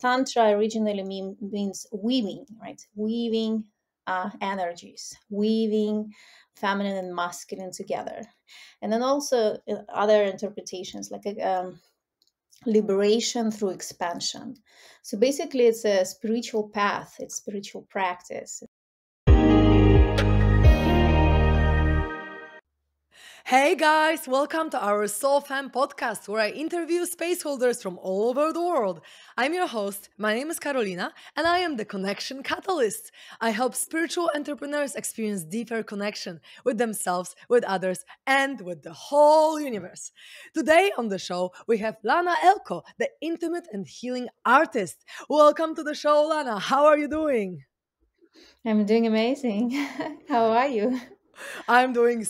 Tantra originally means weaving, right? Weaving energies, weaving feminine and masculine together. And then also other interpretations like liberation through expansion. So basically, it's a spiritual path, it's spiritual practice. Hey guys, welcome to our SoulFam Podcast, where I interview space holders from all over the world. I'm your host, my name is Karolina, and I am the Connection Catalyst. I help spiritual entrepreneurs experience deeper connection with themselves, with others, and with the whole universe. Today on the show, we have Lana Elco, the intimate and healing artist. Welcome to the show, Lana. How are you doing? I'm doing amazing. How are you? I'm doing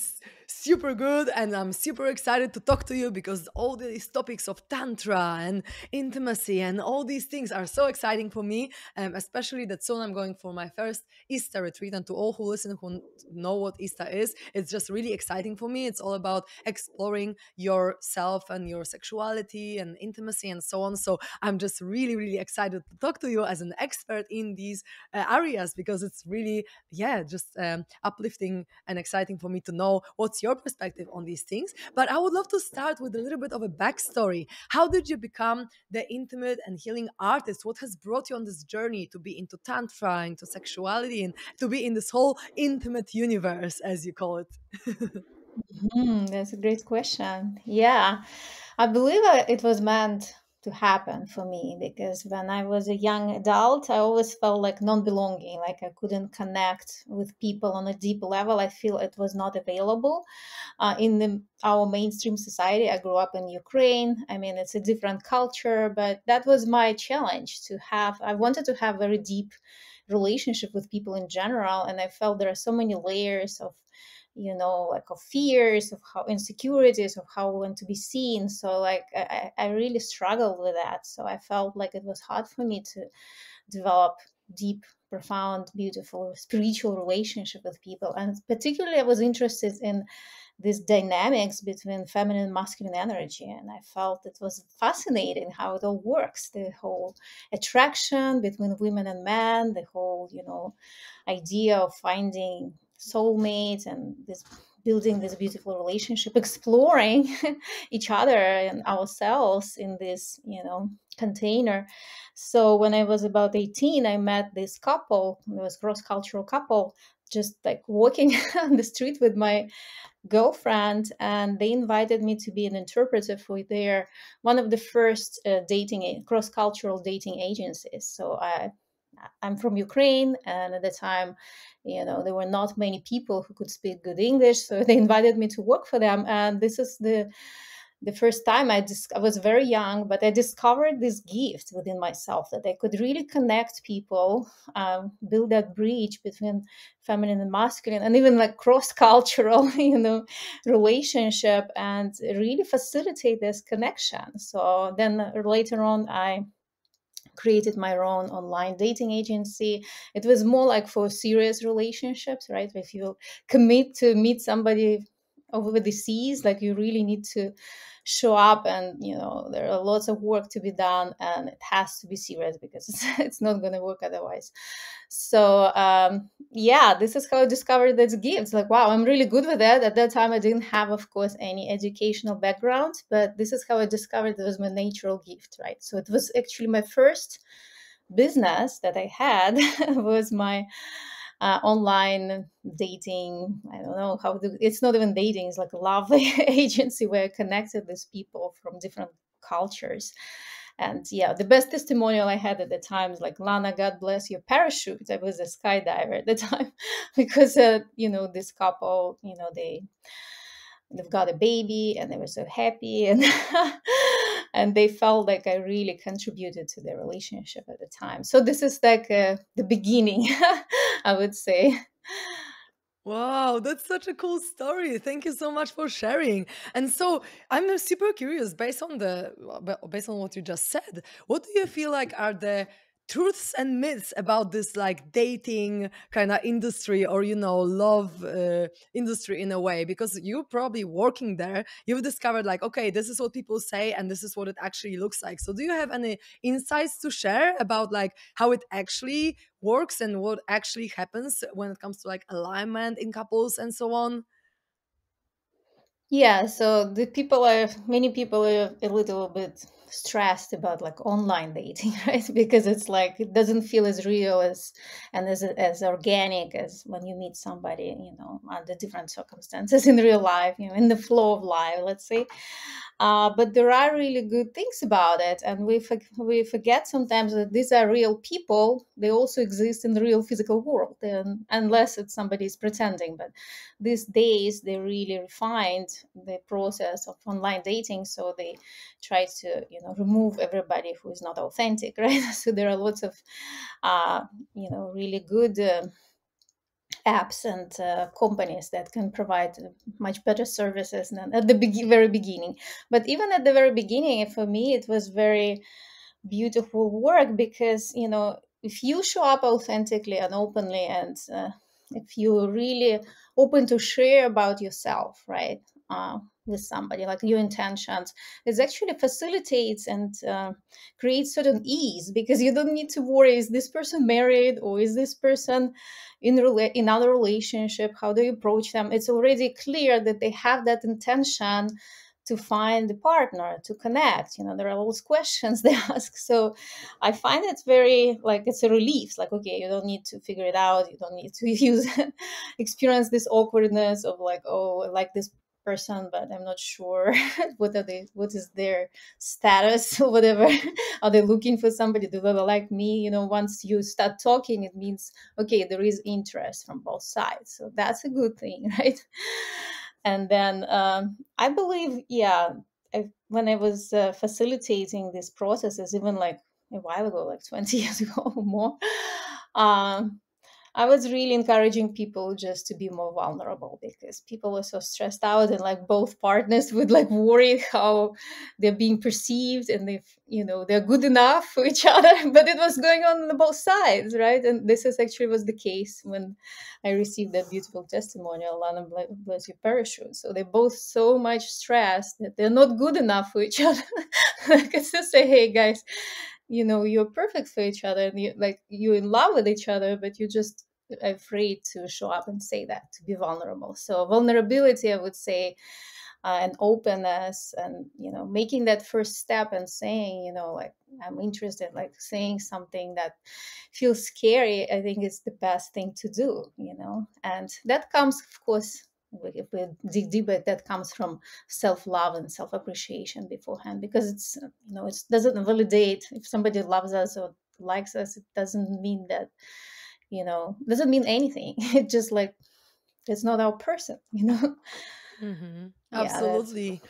super good and I'm super excited to talk to you because all these topics of Tantra and intimacy and all these things are so exciting for me, especially that soon I'm going for my first Easter retreat. And to all who listen who know what Easter is, it's just really exciting for me. It's all about exploring yourself and your sexuality and intimacy and so on. So I'm just really, really excited to talk to you as an expert in these areas because it's really, yeah, just uplifting and exciting for me to know what's your perspective on these things. But I would love to start with a little bit of a backstory. How did you become the intimate and healing artist? What has brought you on this journey to be into Tantra, into sexuality, and to be in this whole intimate universe, as you call it? That's a great question. Yeah, I believe it was meant to happen for me because when I was a young adult, I always felt like non belonging, like I couldn't connect with people on a deep level. I feel it was not available our mainstream society. I grew up in Ukraine. I mean, it's a different culture, but that was my challenge to have. I wanted to have very deep relationship with people in general, and I felt there are so many layers of like of fears, of how insecurities, of how we want to be seen. So like I really struggled with that. So I felt like it was hard for me to develop deep, profound, beautiful spiritual relationship with people. And particularly I was interested in these dynamics between feminine and masculine energy. And I felt it was fascinating how it all works, the whole attraction between women and men, the whole, idea of finding soulmates and this building this beautiful relationship, exploring each other and ourselves in this, container. So when I was about 18, I met this couple. It was cross-cultural couple, just like walking on the street with my girlfriend, and they invited me to be an interpreter for their one of the first cross-cultural dating agencies. So I'm from Ukraine, and at the time, there were not many people who could speak good English, so they invited me to work for them. And this is the first time I was very young, but I discovered this gift within myself that I could really connect people, build that bridge between feminine and masculine, and even like cross-cultural, relationship, and really facilitate this connection. So then later on, I created my own online dating agency. It was more like for serious relationships, right? If you commit to meet somebody over the seas, like you really need to show up, and there are lots of work to be done, and it has to be serious because it's not going to work otherwise. So yeah, this is how I discovered that gifts. Like, wow, I'm really good with that. At that time I didn't have, of course, any educational background, but this is how I discovered it was my natural gift, right? So it was actually my first business that I had was my online dating. I don't know how to, it's not even dating, it's like a love agency where I connected with people from different cultures. And yeah, the best testimonial I had at the time is like, Lana, God bless your parachute. I was a skydiver at the time because, this couple, they've got a baby and they were so happy, and and they felt like I really contributed to their relationship at the time. So this is like the beginning, I would say. Wow, that's such a cool story. Thank you so much for sharing. And so I'm super curious based on what you just said. What do you feel like are the truths and myths about this like dating kind of industry, or love industry in a way, because you're probably working there, you've discovered like, okay, this is what people say and this is what it actually looks like. So do you have any insights to share about like how it actually works and what actually happens when it comes to like alignment in couples and so on? Yeah, so many people are a little bit stressed about like online dating, right? Because it's like it doesn't feel as real as and as organic as when you meet somebody, under different circumstances in real life, in the flow of life, let's say. But there are really good things about it, and we forget sometimes that these are real people. They also exist in the real physical world, and unless it's somebody's pretending. But these days they really refined the process of online dating, so they try to remove everybody who is not authentic, right? So there are lots of really good apps and companies that can provide much better services than at the very beginning. But even at the very beginning, for me it was very beautiful work, because if you show up authentically and openly, and if you're really open to share about yourself, right, with somebody, like your intentions, it actually facilitates and creates certain ease, because you don't need to worry, is this person married, or is this person in other relationship, how do you approach them? It's already clear that they have that intention to find the partner, to connect. There are all those questions they ask. So I find it very, like, it's a relief. Like, okay, you don't need to figure it out. You don't need to experience this awkwardness of like, oh, I like this person, but I'm not sure what is their status or whatever. Are they looking for somebody? Do they like me? Once you start talking, it means, okay, there is interest from both sides. So that's a good thing, right? And then I believe, yeah, when I was facilitating these processes, even like a while ago, like 20 years ago or more, um, I was really encouraging people just to be more vulnerable, because people were so stressed out, and like both partners would like worry how they're being perceived, and they're good enough for each other. But it was going on both sides, right? And this is actually was the case when I received that beautiful testimonial, Lana, bless your parachute. So they're both so much stressed that they're not good enough for each other. Like, I just say, hey guys, you're perfect for each other, and you're in love with each other, but you're just afraid to show up and say that, to be vulnerable. So vulnerability, I would say, and openness, and making that first step and saying, like, I'm interested, like saying something that feels scary, I think is the best thing to do. And that comes, of course, if we dig deeper, that comes from self-love and self-appreciation beforehand, because it's it doesn't validate if somebody loves us or likes us. It doesn't mean that, doesn't mean anything. It just like, it's not our person. Yeah, that's. Absolutely.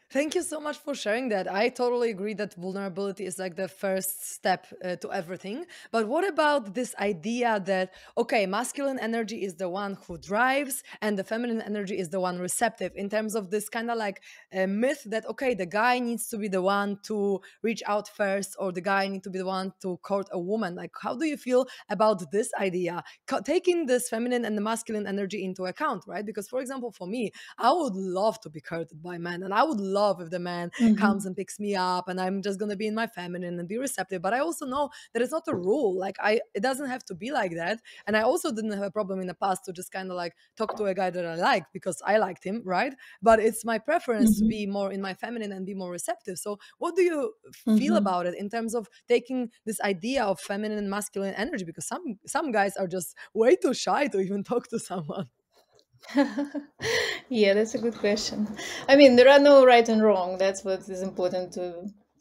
Thank you so much for sharing that. I totally agree that vulnerability is like the first step to everything. But what about this idea that, okay, masculine energy is the one who drives and the feminine energy is the one receptive, in terms of this kind of like myth that, okay, the guy needs to be the one to reach out first, or the guy needs to be the one to court a woman? Like, how do you feel about this idea? Taking this feminine and the masculine energy into account, right? Because, for example, for me, I would love to be courted by men, and I would love if the man comes Mhm. and picks me up, and I'm just gonna be in my feminine and be receptive. But I also know that it's not a rule. Like, it doesn't have to be like that. And I also didn't have a problem in the past to just kind of like talk to a guy that I like because I liked him, right? But it's my preference to Mhm. be more in my feminine and be more receptive. So, what do you feel Mhm. about it in terms of taking this idea of feminine and masculine energy? Because some guys are just way too shy to even talk to someone. Yeah, that's a good question. I mean, there are no right and wrong. That's what is important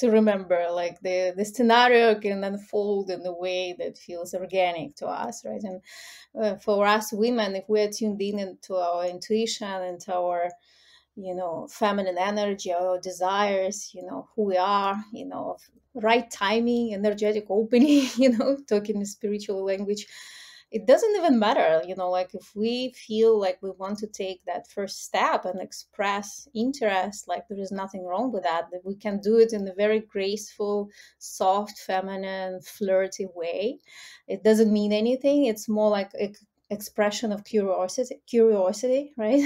to remember. Like, the scenario can unfold in a way that feels organic to us, right? And for us women, if we're tuned in into our intuition and to our feminine energy, our desires, who we are, right timing, energetic opening, talking in spiritual language, it doesn't even matter, like if we feel like we want to take that first step and express interest, like there is nothing wrong with that we can do it in a very graceful, soft, feminine, flirty way. It doesn't mean anything. It's more like expression of curiosity, right?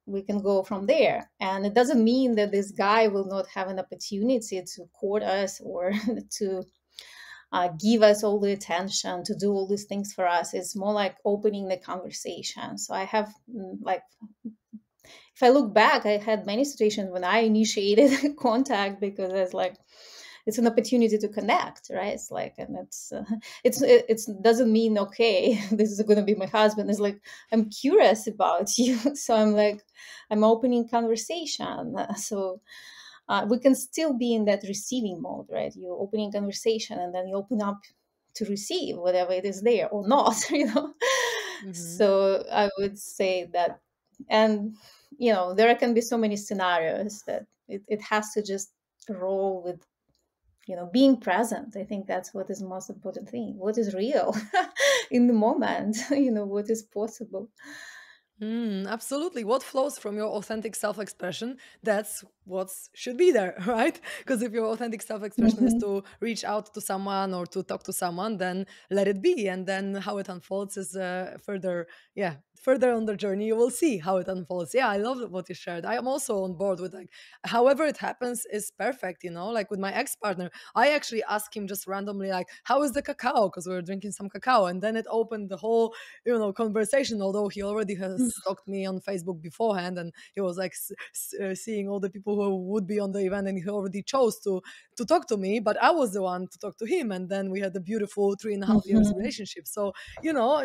We can go from there, and it doesn't mean that this guy will not have an opportunity to court us or to give us all the attention, to do all these things for us. It's more like opening the conversation. So I have like, if I look back, I had many situations when I initiated contact because it's like, it's an opportunity to connect, right? It's like, and it's doesn't mean, okay, this is going to be my husband. It's like, I'm curious about you. So I'm like, I'm opening conversation. So we can still be in that receiving mode, right? You're opening conversation and then you open up to receive whatever it is there or not, Hmm. So I would say that, and there can be so many scenarios that it has to just roll with, being present. I think that's what is the most important thing. What is real in the moment, what is possible. Absolutely. What flows from your authentic self expression, that's what should be there, right? Because if your authentic self expression is Hmm. to reach out to someone or to talk to someone, then let it be. And then how it unfolds is further, yeah, further on the journey, you will see how it unfolds. Yeah, I love what you shared. I am also on board with like, however it happens is perfect, like with my ex partner. I actually asked him just randomly, like, how is the cacao? Because we were drinking some cacao. And then it opened the whole conversation, although he already has stalked me on Facebook beforehand, and he was like seeing all the people who would be on the event, and he already chose to talk to me, but I was the one to talk to him, and then we had a beautiful 3.5 years Hmm. relationship. So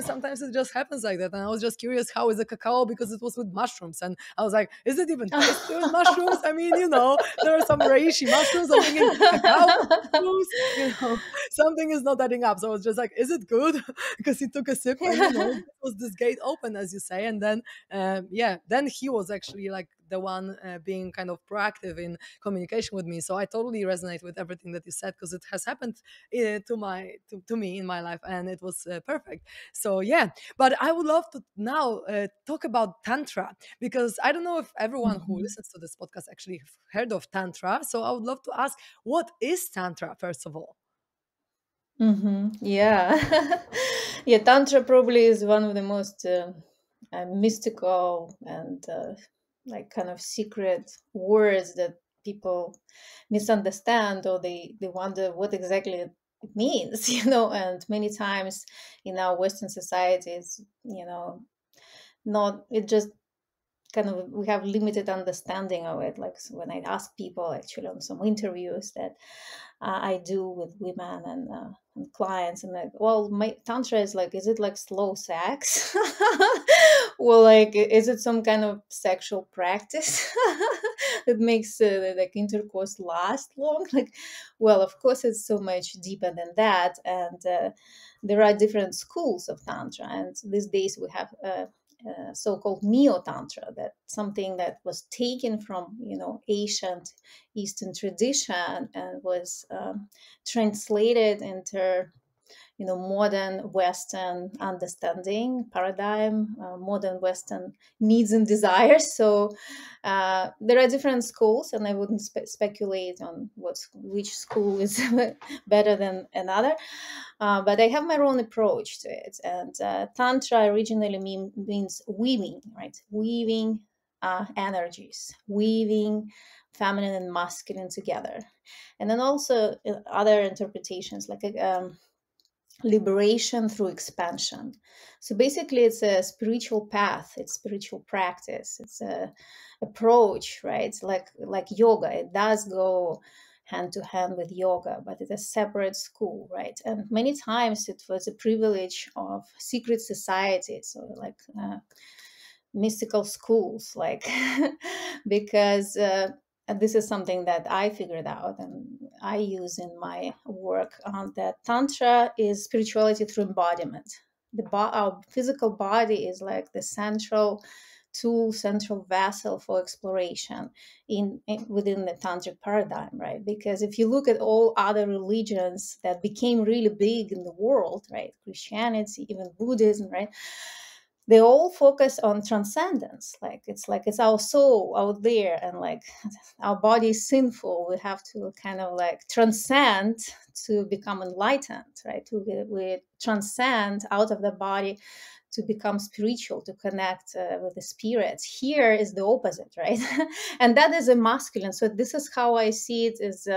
sometimes it just happens like that. And I was just curious, how is the cacao? Because it was with mushrooms, and I was like, is it even tasty with mushrooms? I mean, there are some reishi mushrooms. I'm thinking cacao mushrooms, something is not adding up. So I was just like, is it good? Because he took a sip, and it was this gate open, as you say. And then then he was actually like the one being kind of proactive in communication with me. So I totally resonate with everything that you said, because it has happened to me in my life, and it was perfect. So yeah, but I would love to now talk about Tantra, because I don't know if everyone who Hmm. listens to this podcast actually have heard of Tantra. So I would love to ask, what is Tantra, first of all? Yeah. Yeah, Tantra probably is one of the most mystical and like kind of secret words that people misunderstand, or they wonder what exactly it means, and many times in our Western societies, not it just kind of, we have limited understanding of it. Like, so when I ask people actually on some interviews that I do with women and clients, and like, well, my Tantra is like, is it like slow sex? Well, like, is it some kind of sexual practice that makes like intercourse last long? Like, well, of course, it's so much deeper than that. And there are different schools of Tantra. And these days we have so-called neo-tantra, that something that was taken from ancient Eastern tradition and was translated into modern Western understanding paradigm, modern Western needs and desires. So there are different schools, and I wouldn't speculate on which school is better than another. But I have my own approach to it. And Tantra originally means weaving, right? Weaving energies, weaving feminine and masculine together. And then also other interpretations like liberation through expansion. So basically, it's a spiritual path, it's spiritual practice, it's a approach, right? It's like yoga. It does go hand to hand with yoga, but it's a separate school, right? And many times it was a privilege of secret societies, so like mystical schools, like because and this is something that I figured out and I use in my work, that Tantra is spirituality through embodiment. Our physical body is like the central tool, central vessel for exploration within the tantric paradigm, right? Because if you look at all other religions that became really big in the world, right, Christianity, even Buddhism, right, they all focus on transcendence. Like it's our soul out there, and like our body is sinful, we have to kind of like transcend to become enlightened, right? We transcend out of the body to become spiritual, to connect with the spirits. Here is the opposite, right? And that is a masculine. So this is how I see it: as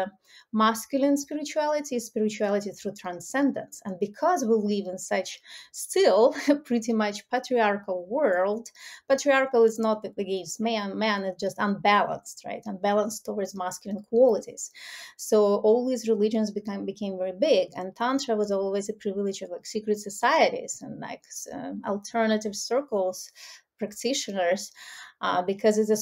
masculine spirituality, spirituality through transcendence. And because we live in such still pretty much patriarchal world, patriarchal is not against man. Man is just unbalanced, right? Unbalanced towards masculine qualities. So all these religions became very big, and Tantra was always a privilege of like secret societies and like alternative circles, practitioners, because it's a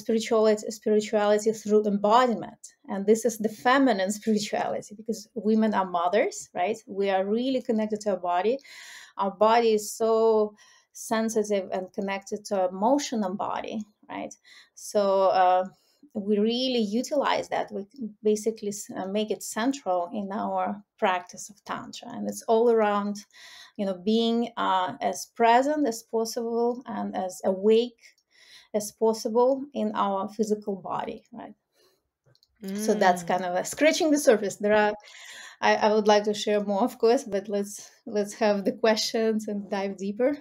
spirituality through embodiment. And this is the feminine spirituality, because women are mothers, right? We are really connected to our body. Our body is so sensitive and connected to our emotional body, right? So we really utilize that. We basically make it central in our practice of Tantra. And it's all around, being as present as possible and as awake as possible in our physical body, right? So that's Mm. kind of scratching the surface. There are, I would like to share more, of course, but let's have the questions and dive deeper.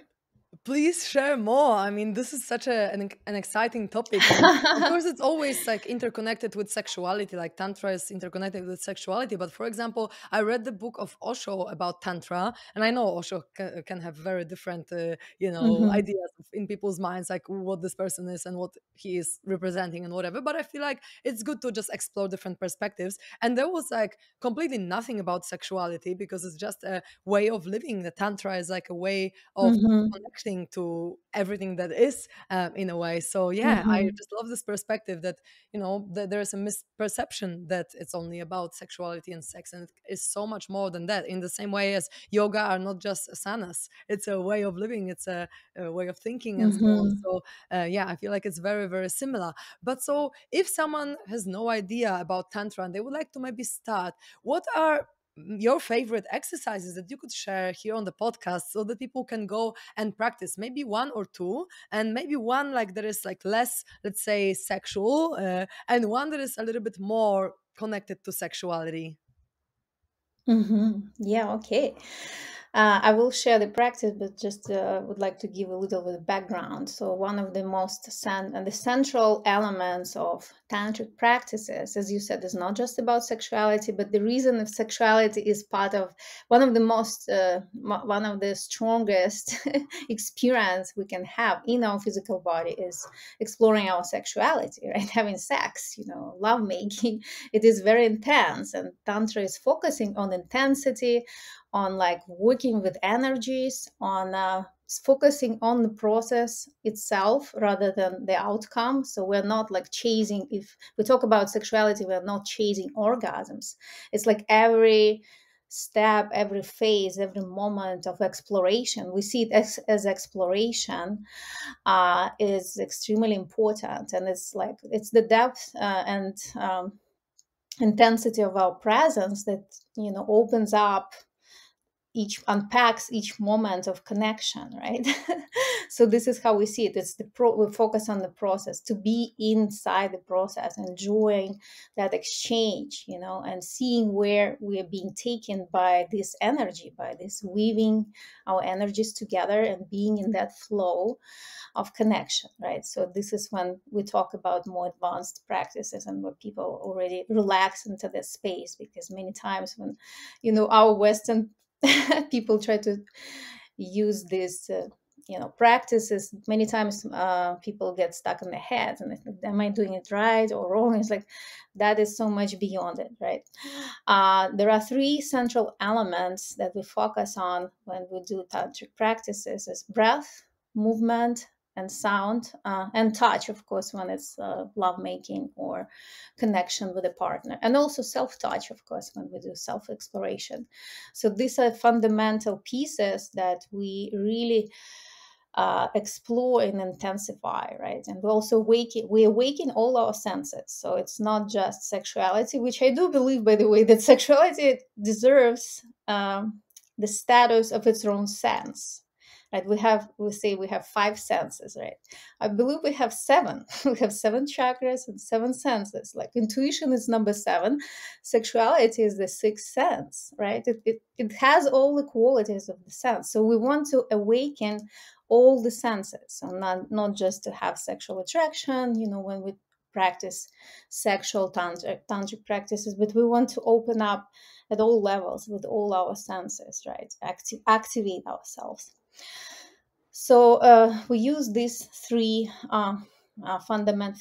Please share more. I mean, this is such an exciting topic. And of course, it's always like interconnected with sexuality, like Tantra is interconnected with sexuality. But for example, I read the book of Osho about Tantra, and I know Osho can have very different, Hmm. ideas in people's minds, like what this person is and what he is representing and whatever. But I feel like it's good to just explore different perspectives. And there was like completely nothing about sexuality because it's just a way of living. The Tantra is like a way of Hmm. connecting to everything that is, in a way. So yeah, I Hmm. just love this perspective that that there is a misperception that it's only about sexuality and sex, and it is so much more than that. In the same way as yoga are not just asanas, it's a way of living, it's a way of thinking and so on. Hmm. So yeah, I feel like it's very very similar. But so if someone has no idea about tantra and they would like to maybe start, what are your favorite exercises that you could share here on the podcast so that people can go and practice maybe one or two, and maybe one like that is like less, let's say, sexual, and one that is a little bit more connected to sexuality. Yeah, okay. I will share the practice, but just would like to give a little bit of background. So, one of the and the central elements of tantric practices, as you said, is not just about sexuality, but the reason of sexuality is part of one of the strongest experience we can have in our physical body is exploring our sexuality, right? Having sex, love making. It is very intense, and tantra is focusing on intensity, on like working with energies, on focusing on the process itself rather than the outcome. So we're not like chasing. If we talk about sexuality, we're not chasing orgasms. It's like every step, every phase, every moment of exploration, we see it as exploration, is extremely important. And it's the depth and intensity of our presence that opens up, each unpacks each moment of connection, right? So this is how we see it. It's we focus on the process, to be inside the process, enjoying that exchange, and seeing where we are being taken by this energy, by this weaving our energies together and being in that flow of connection, right? So this is when we talk about more advanced practices and where people already relax into this space, because many times when our Western people try to use this practices, many times people get stuck in their heads and they think, am I doing it right or wrong? It's like that is so much beyond it, right? There are three central elements that we focus on when we do tantric practices: is breath, movement, and sound, and touch, of course, when it's lovemaking or connection with a partner, and also self-touch, of course, when we do self-exploration. So these are fundamental pieces that we really explore and intensify, right? And we awaken all our senses. So it's not just sexuality, which I do believe, by the way, that sexuality deserves the status of its own sense. Right? We say we have five senses, right? I believe we have seven. We have seven chakras and seven senses. Like intuition is number seven, sexuality is the sixth sense, right? It has all the qualities of the sense. So we want to awaken all the senses, so not just to have sexual attraction, when we practice sexual tantric practices, but we want to open up at all levels with all our senses, right? Activate ourselves. So we use these three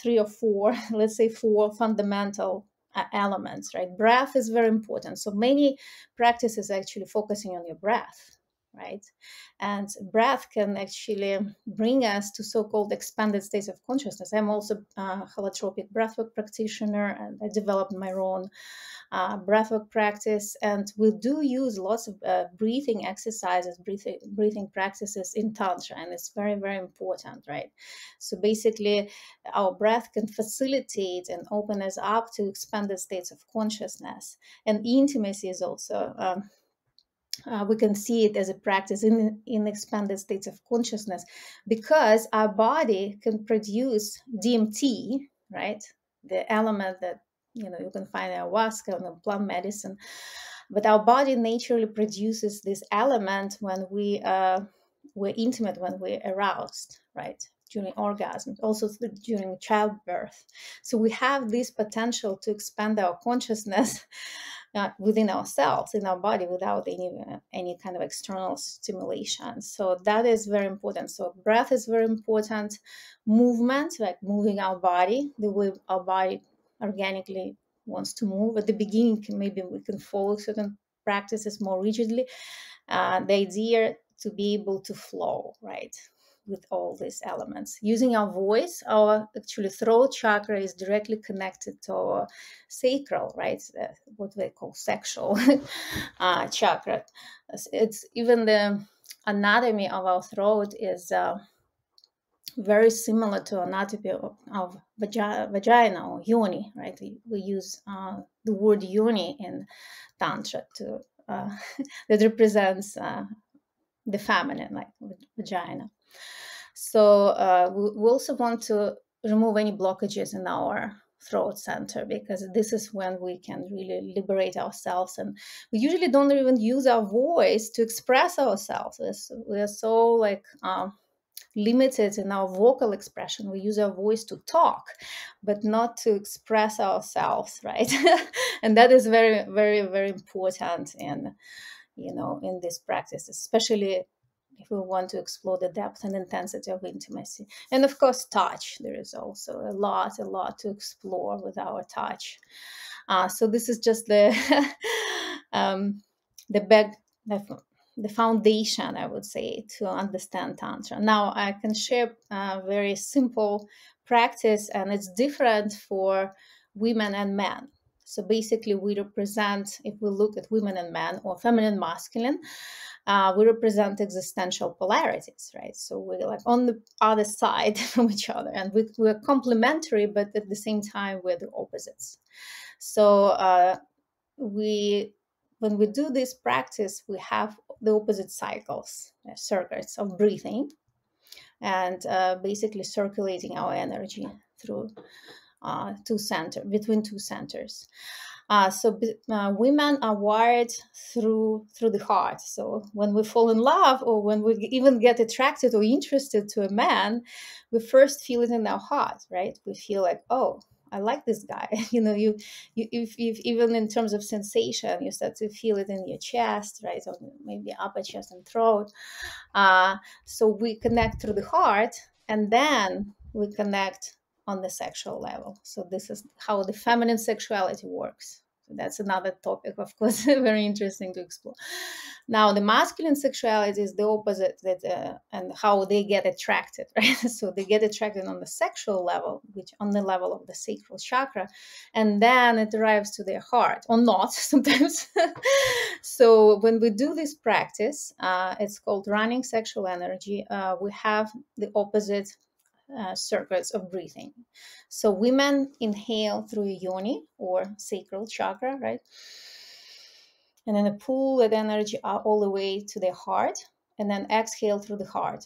three or four, let's say four fundamental elements, right? Breath is very important. So many practices actually focusing on your breath, right? And breath can actually bring us to so-called expanded states of consciousness. I'm also a holotropic breathwork practitioner, and I developed my own breathwork practice, and we do use lots of breathing exercises, breathing practices in Tantra, and it's very, very important, right? So basically, our breath can facilitate and open us up to expanded states of consciousness, and intimacy is also we can see it as a practice in expanded states of consciousness, because our body can produce DMT, right? The element that you can find in ayahuasca and plant medicine, but our body naturally produces this element when we're intimate, when we're aroused, right? During orgasm, also during childbirth. So we have this potential to expand our consciousness within ourselves, in our body, without any kind of external stimulation. So that is very important. So breath is very important. Movement, like moving our body, the way our body organically wants to move. At the beginning, maybe we can follow certain practices more rigidly. The idea to be able to flow, right, with all these elements. Using our voice, our actually throat chakra is directly connected to our sacral, right? What they call sexual chakra. It's even the anatomy of our throat is very similar to anatomy of vagina or yoni, right? We use the word yoni in Tantra to that represents the feminine, like vagina. So we also want to remove any blockages in our throat center, because this is when we can really liberate ourselves. And we usually don't even use our voice to express ourselves. We're so limited in our vocal expression. We use our voice to talk, but not to express ourselves, right? And that is very, very, very important in this practice, especially if we want to explore the depth and intensity of intimacy. And of course, touch. There is also a lot to explore with our touch. So this is just the the foundation, I would say, to understand Tantra. Now, I can share a very simple practice, and it's different for women and men. So basically, we represent, if we look at women and men, or feminine, masculine, we represent existential polarities, right? So we're like on the other side from each other, and we're complementary, but at the same time, we're the opposites. So when we do this practice, we have the opposite cycles, circuits of breathing, and basically circulating our energy through between two centers. So women are wired through the heart. So when we fall in love, or when we even get attracted or interested to a man, we first feel it in our heart, right? We feel like, oh, I like this guy. You if even in terms of sensation, you start to feel it in your chest, right? Or maybe upper chest and throat. So we connect through the heart, and then we connect on the sexual level. So this is how the feminine sexuality works. So that's another topic, of course, very interesting to explore. Now, the masculine sexuality is the opposite, that and how they get attracted, right? So they get attracted on the sexual level, which on the level of the sacral chakra, and then it arrives to their heart, or not sometimes. So when we do this practice, it's called running sexual energy. We have the opposite circuits of breathing. So women inhale through yoni or sacral chakra, right? And then pull that energy out all the way to the heart, and then exhale through the heart.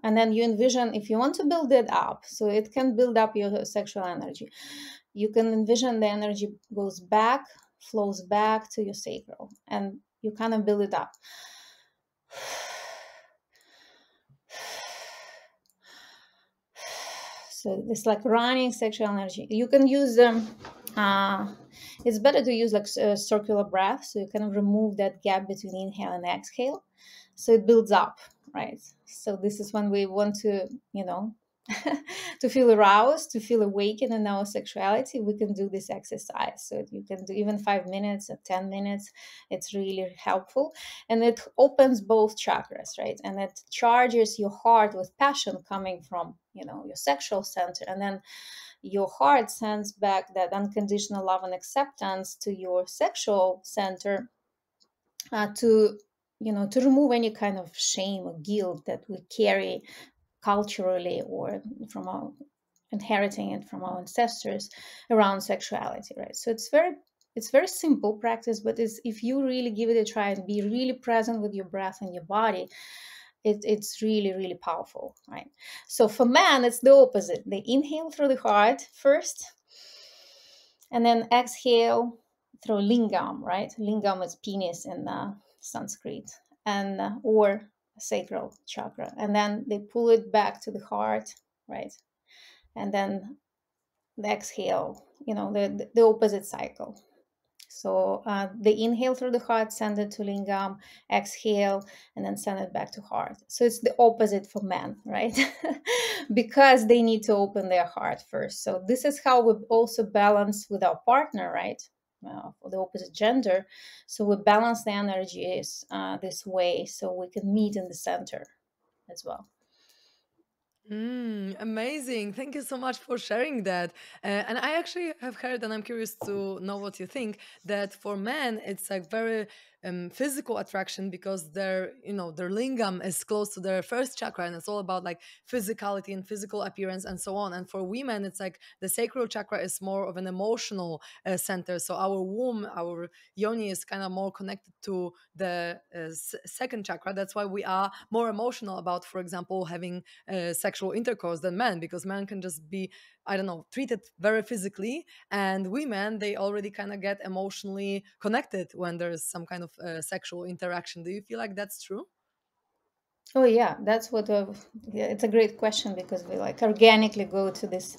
And then you envision, if you want to build it up, so it can build up your sexual energy, you can envision the energy goes back, flows back to your sacral, and you kind of build it up. So it's like running sexual energy. You can use it's better to use like circular breath, so you kind of remove that gap between inhale and exhale, so it builds up, right? So this is when we want to, to feel aroused, to feel awakened in our sexuality. We can do this exercise. So you can do even 5 minutes or 10 minutes. It's really helpful, and it opens both chakras, right? And it charges your heart with passion coming from, your sexual center, and then your heart sends back that unconditional love and acceptance to your sexual center, to to remove any kind of shame or guilt that we carry culturally or from our inheriting it from our ancestors around sexuality, right? So it's very simple practice, but if you really give it a try and be really present with your breath and your body, it's really, really powerful, right? So for men, it's the opposite. They inhale through the heart first, and then exhale through lingam, right? Lingam is penis in Sanskrit, and or sacral chakra, and then they pull it back to the heart, right? And then the exhale, the opposite cycle. So they inhale through the heart, send it to lingam, exhale, and then send it back to heart. So it's the opposite for men, right? Because they need to open their heart first. So this is how we also balance with our partner, right? For the opposite gender. So we balance the energies this way, so we can meet in the center as well. Amazing. Thank you so much for sharing that. And I actually have heard, and I'm curious to know what you think, that for men, it's like very physical attraction because their lingam is close to their first chakra, and it's all about like physicality and physical appearance and so on. And for women, it's like the sacral chakra is more of an emotional center. So our womb, our yoni is kind of more connected to the second chakra. That's why we are more emotional about, for example, having sexual intercourse than men, because men can just be, I don't know, treated very physically, and women, they already kind of get emotionally connected when there's some kind of sexual interaction. Do you feel like that's true? Oh yeah, that's what yeah, it's a great question, because we like organically go to this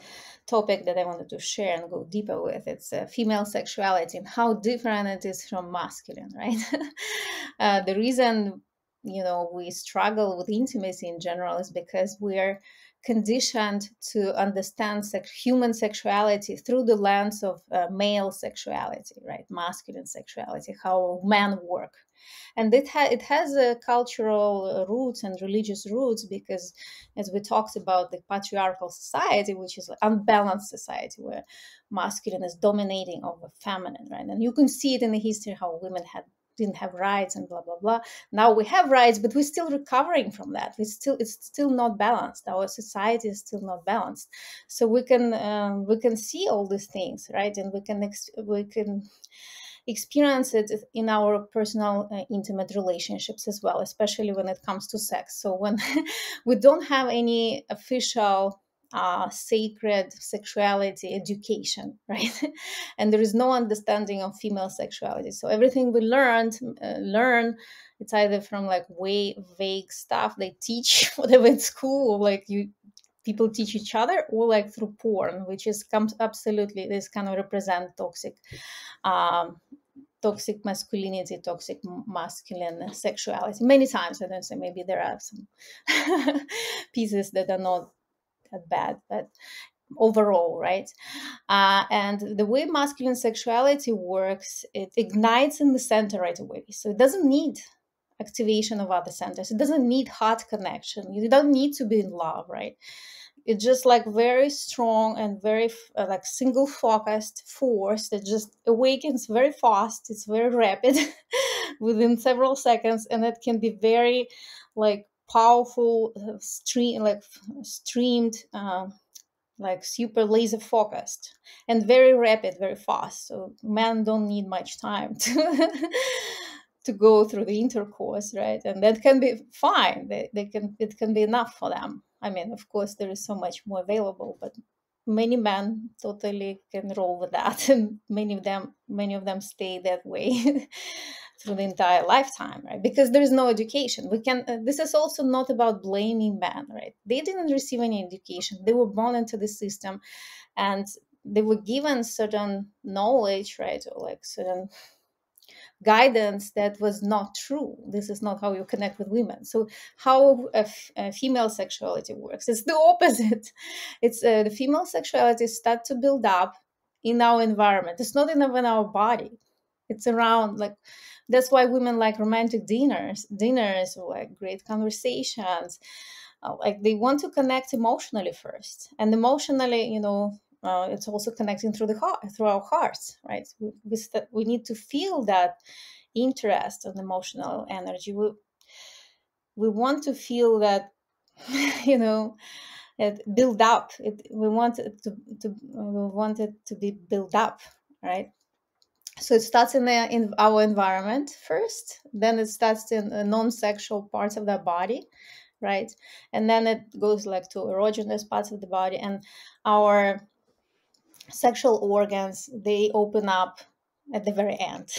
topic that I wanted to share and go deeper with. It's female sexuality and how different it is from masculine, right? The reason we struggle with intimacy in general is because we're conditioned to understand human sexuality through the lens of male sexuality, right? Masculine sexuality, how men work, and it has a cultural roots and religious roots, because as we talked about the patriarchal society, which is an unbalanced society where masculine is dominating over feminine, right? And you can see it in the history how women didn't have rights and blah blah blah. Now we have rights, but we're still recovering from that. It's still not balanced. Our society is still not balanced. So we can see all these things, right? And we can experience it in our personal intimate relationships as well, especially when it comes to sex. So when we don't have any official sacred sexuality education, right? And there is no understanding of female sexuality. So everything we learn, it's either from like way vague stuff they teach, whatever in school, or like people teach each other, or like through porn, which is comes absolutely, this kind of represent um, toxic masculinity, toxic masculine sexuality. Many times, I don't say, maybe there are some pieces that are not that bad, but overall, right? And the way masculine sexuality works, it ignites in the center right away. So it doesn't need activation of other centers. It doesn't need heart connection. You don't need to be in love, right? It's just like very strong and very like single focused force that just awakens very fast. It's very rapid within several seconds, and it can be very like powerful, streamed, like super laser focused and very rapid, very fast. So men don't need much time to to go through the intercourse, right? And that can be fine. They can, it can be enough for them. I mean, of course, there is so much more available, but many men totally can roll with that, and many of them stay that way through the entire lifetime, right? Because there is no education. We can. This is also not about blaming men, right? They didn't receive any education. They were born into the system, and they were given certain knowledge, right, or like certain guidance that was not true. This is not how you connect with women. So how a female sexuality works, it's the opposite. It's the female sexuality start to build up in our environment. It's not even our body. It's around, like, that's why women like romantic dinners or like great conversations. Like they want to connect emotionally first, and emotionally, it's also connecting through the heart, through our hearts, right? We need to feel that interest and emotional energy. We want to feel that, you know, it build up. We want it we want it to be built up, right? So it starts in our environment first, then it starts in the non-sexual parts of the body, right? And then it goes like to erogenous parts of the body, and our sexual organs, they open up at the very end.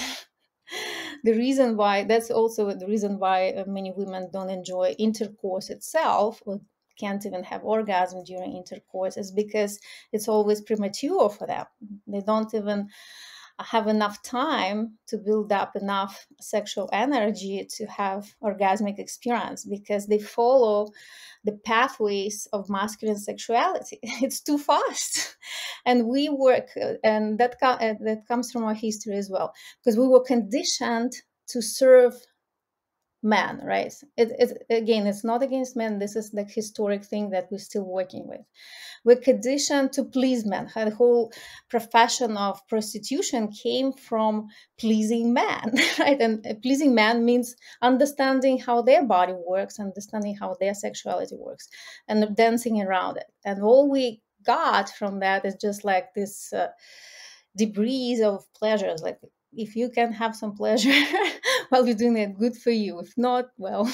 The reason why, that's also the reason why many women don't enjoy intercourse itself, or can't even have orgasm during intercourse, is because it's always premature for them. They don't even have enough time to build up enough sexual energy to have orgasmic experience, because they follow the pathways of masculine sexuality. It's too fast. And we work, and that comes from our history as well, because we were conditioned to serve man, right? Again, it's not against men. This is the historic thing that we're still working with. We're conditioned to please men. The whole profession of prostitution came from pleasing man, right? And pleasing man means understanding how their body works, understanding how their sexuality works, and dancing around it. And all we got from that is just like this debris of pleasures. Like, if you can have some pleasure while you're doing it, good for you. If not, well.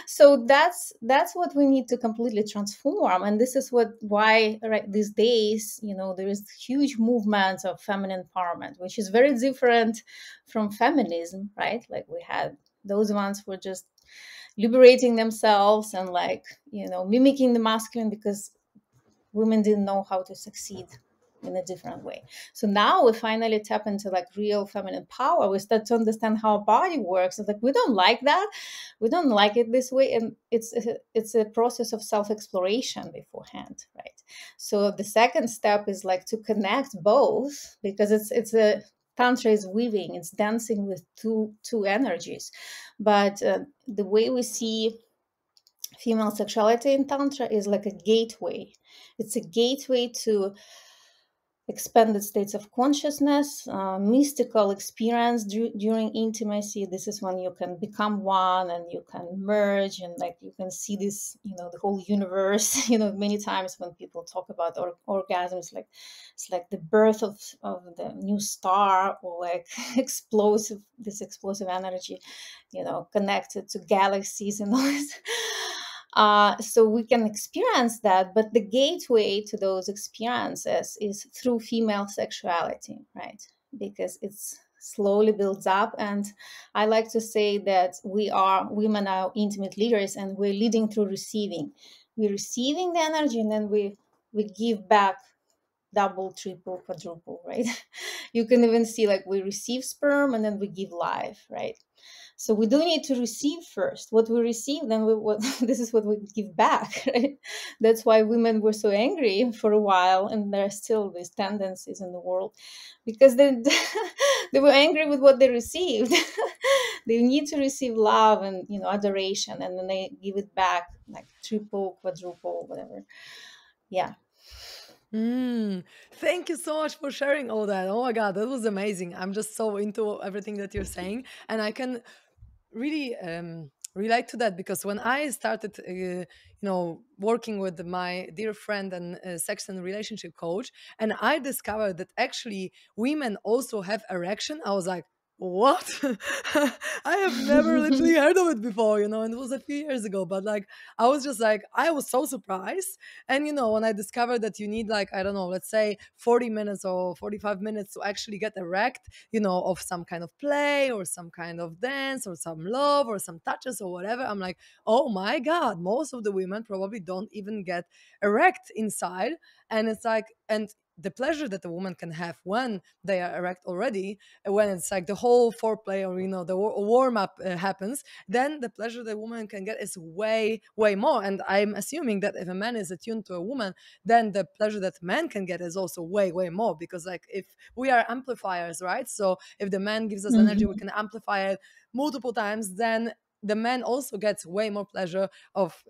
So that's what we need to completely transform. And this is why right these days, there is huge movements of feminine empowerment, which is very different from feminism, right? Like, we had those ones who were just liberating themselves and like, mimicking the masculine, because women didn't know how to succeed in a different way. So now we finally tap into like real feminine power. We start to understand how our body works. It's like, we don't like that. We don't like it this way. And it's a process of self-exploration beforehand, right? So the second step is like to connect both, because it's a Tantra is weaving, it's dancing with two energies. But the way we see female sexuality in Tantra is like a gateway. It's a gateway to expanded states of consciousness, mystical experience during intimacy. This is when you can become one and you can merge, and like you can see this, the whole universe. Many times when people talk about orgasms, like it's like the birth of the new star, or like this explosive energy, connected to galaxies and all this. So we can experience that, but the gateway to those experiences is through female sexuality, right? Because it's slowly builds up. And I like to say that women are intimate leaders, and we're leading through receiving. We're receiving the energy, and then we give back double, triple, quadruple, right? You can even see like we receive sperm and then we give life, right? So we do need to receive first. What we receive, then what this is what we give back, right? That's why women were so angry for a while, and there are still these tendencies in the world because they they were angry with what they received. They need to receive love and adoration, and then they give it back like triple, quadruple, whatever. Yeah. Mm, thank you so much for sharing all that. Oh my God, that was amazing. I'm just so into everything that you're saying. And I can really relate to that because when I started, working with my dear friend and sex and relationship coach, and I discovered that actually women also have erection, I was like, what? I have never literally heard of it before, and it was a few years ago. But like, I was just like, I was so surprised. And when I discovered that you need, like, I don't know, let's say 40 minutes or 45 minutes to actually get erect, of some kind of play or some kind of dance or some love or some touches or whatever, I'm like, oh my God, most of the women probably don't even get erect inside. And it's like, and the pleasure that a woman can have when they are erect already, when it's like the whole foreplay or the warm up happens, then the pleasure the woman can get is way way more. And I'm assuming that if a man is attuned to a woman, then the pleasure that man can get is also way way more, because like if we are amplifiers, right? So if the man gives us energy, we Mhm. can amplify it multiple times, then the man also gets way more pleasure of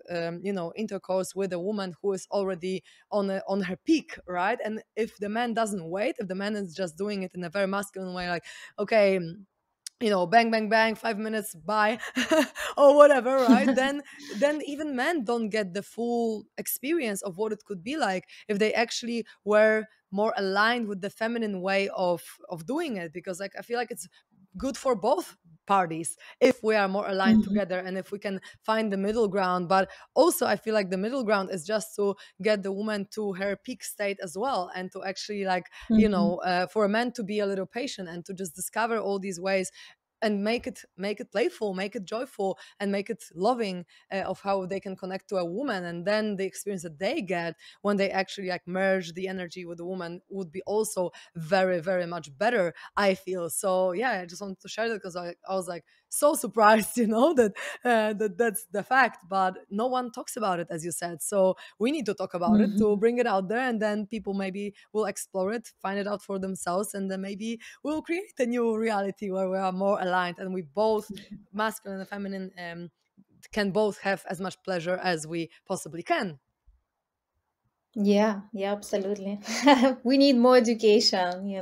intercourse with a woman who is already on her peak, right? And if the man doesn't wait, if the man is just doing it in a very masculine way, like, okay, bang bang bang, 5 minutes, bye, or whatever, right? Then even men don't get the full experience of what it could be like if they actually were more aligned with the feminine way of doing it, because like I feel like it's good for both parties if we are more aligned Mhm. together and if we can find the middle ground. But also I feel like the middle ground is just to get the woman to her peak state as well, and to actually like Mhm. for a man to be a little patient and to just discover all these ways and make it playful, make it joyful, and make it loving, of how they can connect to a woman. And then the experience that they get when they actually like merge the energy with the woman would be also very very much better, I feel. So yeah, I just wanted to share that because I was like so surprised, that's the fact, but no one talks about it, as you said. So we need to talk about it to Mhm. bring it out there, and then people maybe will explore it, find it out for themselves, and then maybe we'll create a new reality where we are more aligned and we both, masculine and feminine, can both have as much pleasure as we possibly can. Yeah, yeah, absolutely. We need more education,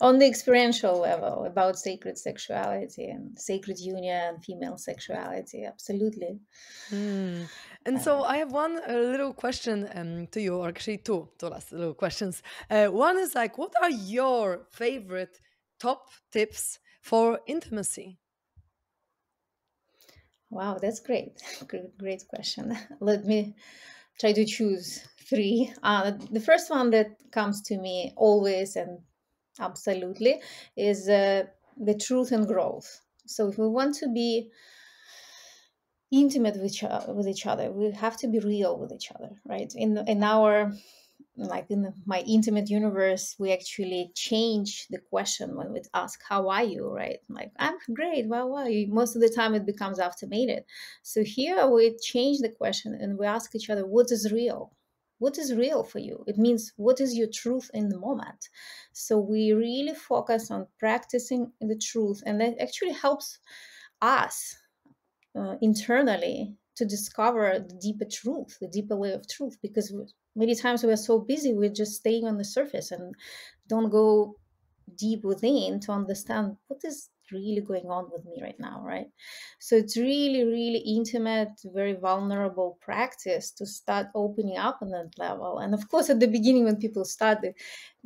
on the experiential level about sacred sexuality and sacred union, female sexuality. Absolutely. Hmm. And Uh, so I have one little question to you, or actually two last little questions. One is like, what are your favorite top tips for intimacy? wow, that's great. Great, great question. Let me try to choose three. The first one that comes to me always and absolutely is the truth and growth. So if we want to be intimate with each other, we have to be real with each other, right? In our, like in my intimate universe, we actually change the question when we ask how are you, right? Like, I'm great, how are you? Most of the time it becomes automated. So here we change the question and we ask each other, what is real? What is real for you? It means, what is your truth in the moment? So we really focus on practicing the truth, and that actually helps us internally to discover the deeper truth, the deeper layer of truth, because many times we are so busy, we're just staying on the surface and don't go deep within to understand what is really going on with me right now, right? So it's really, really intimate, very vulnerable practice to start opening up on that level. And of course, at the beginning, when people start, it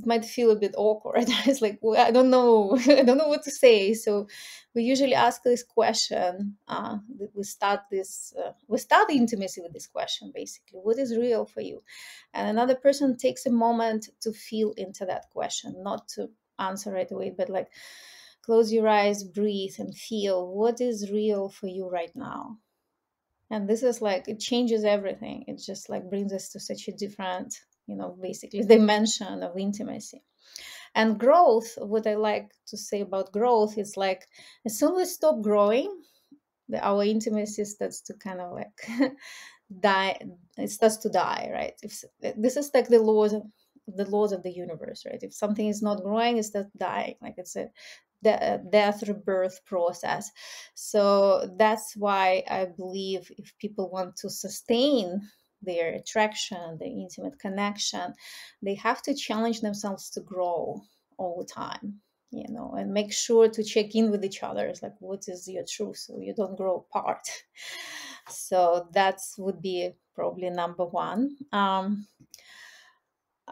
might feel a bit awkward. It's like, well, I don't know, I don't know what to say. So we usually ask this question. We start the intimacy with this question, basically, what is real for you? And another person takes a moment to feel into that question, not to answer right away, but like close your eyes, breathe, and feel what is real for you right now. And this is like, it changes everything. It just like brings us to such a different basically dimension of intimacy. And growth, what I like to say about growth is like, as soon as we stop growing, our intimacy starts to kind of like die. It starts to die, right? If this is like the laws of the universe, right? If something is not growing, it starts dying. Like it's a death rebirth process. So that's why I believe if people want to sustain their attraction, their intimate connection, they have to challenge themselves to grow all the time, and make sure to check in with each other. It's like, what is your truth, so you don't grow apart. So that would be probably number one.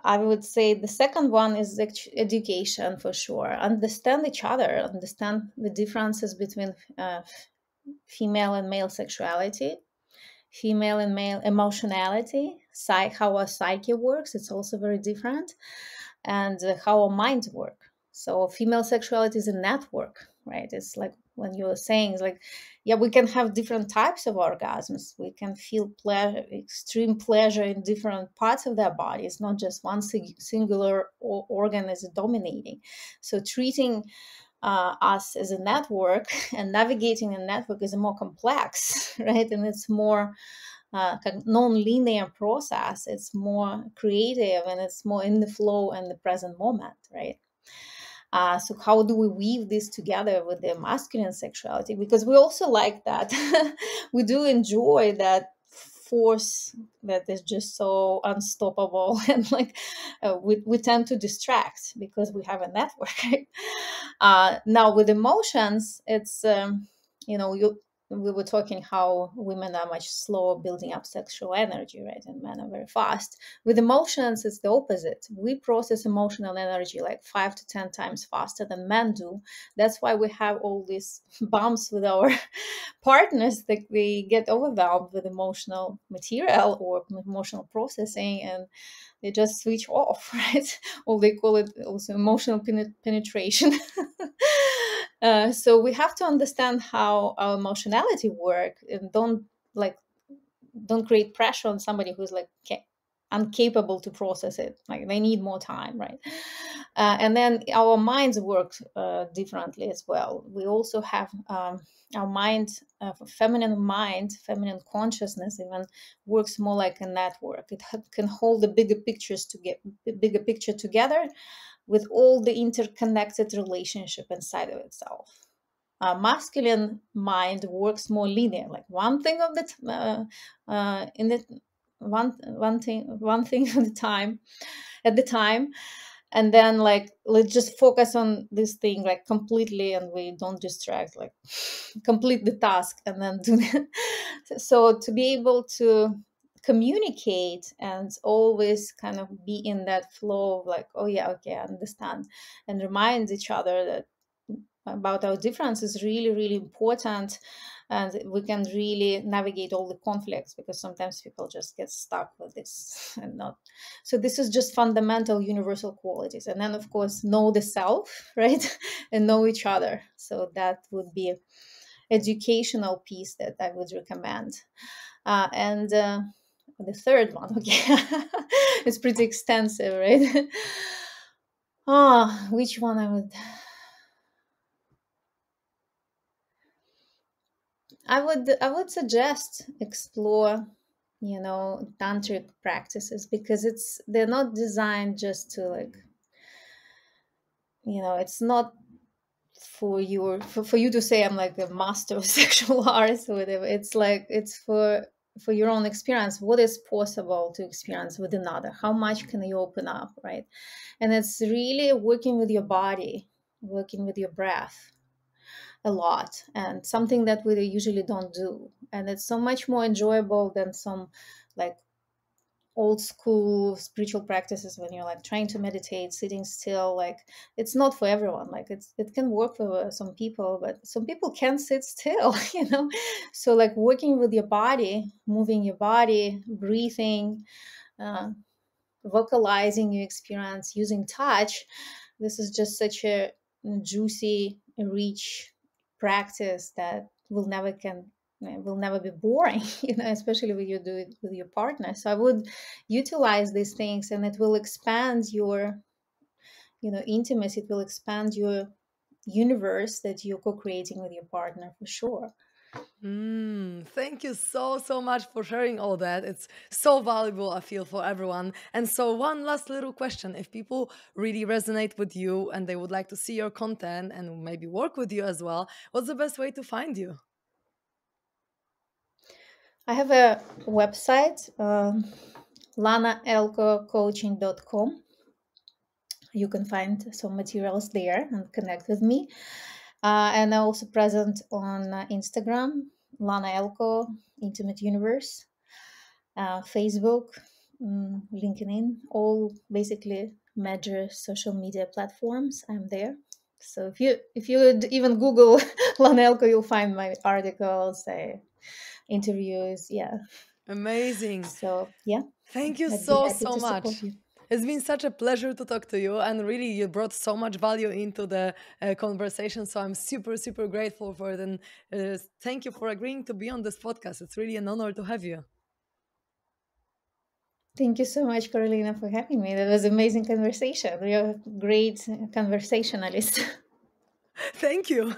I would say the second one is education, for sure. Understand each other, understand the differences between female and male sexuality, female and male emotionality, how our psyche works. It's also very different, and how our minds work. So female sexuality is a network, right? It's like when you're saying, it's like, yeah, we can have different types of orgasms. We can feel pleasure, extreme pleasure in different parts of their body. It's not just one singular organ is dominating. So treating us as a network and navigating a network is more complex, right? And it's more non-linear process. It's more creative, and it's more in the flow and the present moment, right? So how do we weave this together with the masculine sexuality? Because we also like that. We do enjoy that force that is just so unstoppable, and like we tend to distract because we have a network. Right? Now with emotions, it's we were talking how women are much slower building up sexual energy, right? And men are very fast. With emotions, it's the opposite. We process emotional energy like 5 to 10 times faster than men do. That's why we have all these bumps with our partners, that they get overwhelmed with emotional material or emotional processing, and they just switch off, right? Or they call it also emotional penetration. So we have to understand how our emotionality work, and don't create pressure on somebody who's like incapable to process it. Like they need more time, right? And then our minds work differently as well. We also have our mind, feminine consciousness even works more like a network. It can hold the bigger picture together with all the interconnected relationship inside of itself. Masculine mind works more linear, like one thing of the in the one thing at the time, and then like let's just focus on this thing like completely, and we don't distract, like complete the task and then do it. So to be able to communicate and always kind of be in that flow of like, oh yeah, okay, I understand, and remind each other that about our difference is really, really important, and we can really navigate all the conflicts, because sometimes people just get stuck with this and not. So this is just fundamental universal qualities, and then of course know the self, right? And know each other. So that would be educational piece that I would recommend. And the third one, okay, it's pretty extensive, right? Which one I would suggest explore, tantric practices, because they're not designed just to like, it's not for you to say I'm like a master of sexual arts or whatever. It's like it's for your own experience. What is possible to experience with another? How much can you open up, right? And it's really working with your body, working with your breath a lot, and something that we usually don't do. And it's so much more enjoyable than some like old school spiritual practices when you're like trying to meditate sitting still. Like it's not for everyone. Like it can work for some people, but some people can't sit still. So like working with your body, moving your body, breathing, uh, vocalizing your experience, using touch. This is just such a juicy, rich practice that will it will never be boring, especially when you do it with your partner. So I would utilize these things, and it will expand your, intimacy. It will expand your universe that you're co-creating with your partner for sure. Thank you so, so much for sharing all that. It's so valuable, I feel, for everyone. And so, one last little question. If people really resonate with you and they would like to see your content and maybe work with you as well, what's the best way to find you? I have a website, lanaelcocoaching.com. You can find some materials there and connect with me. And I'm also present on Instagram, Lana Elco, Intimate Universe, Facebook, LinkedIn, all basically major social media platforms. I'm there. So if you would even Google Lana Elco, you'll find my articles, interviews. Yeah. Amazing. So yeah, Thank you I'd be so, happy so to support much. you. It's been such a pleasure to talk to you, and really, you brought so much value into the conversation. So I'm super, super grateful for it. And thank you for agreeing to be on this podcast. It's really an honor to have you. Thank you so much, Karolina, for having me. That was amazing conversation. You're a great conversationalist. Thank you.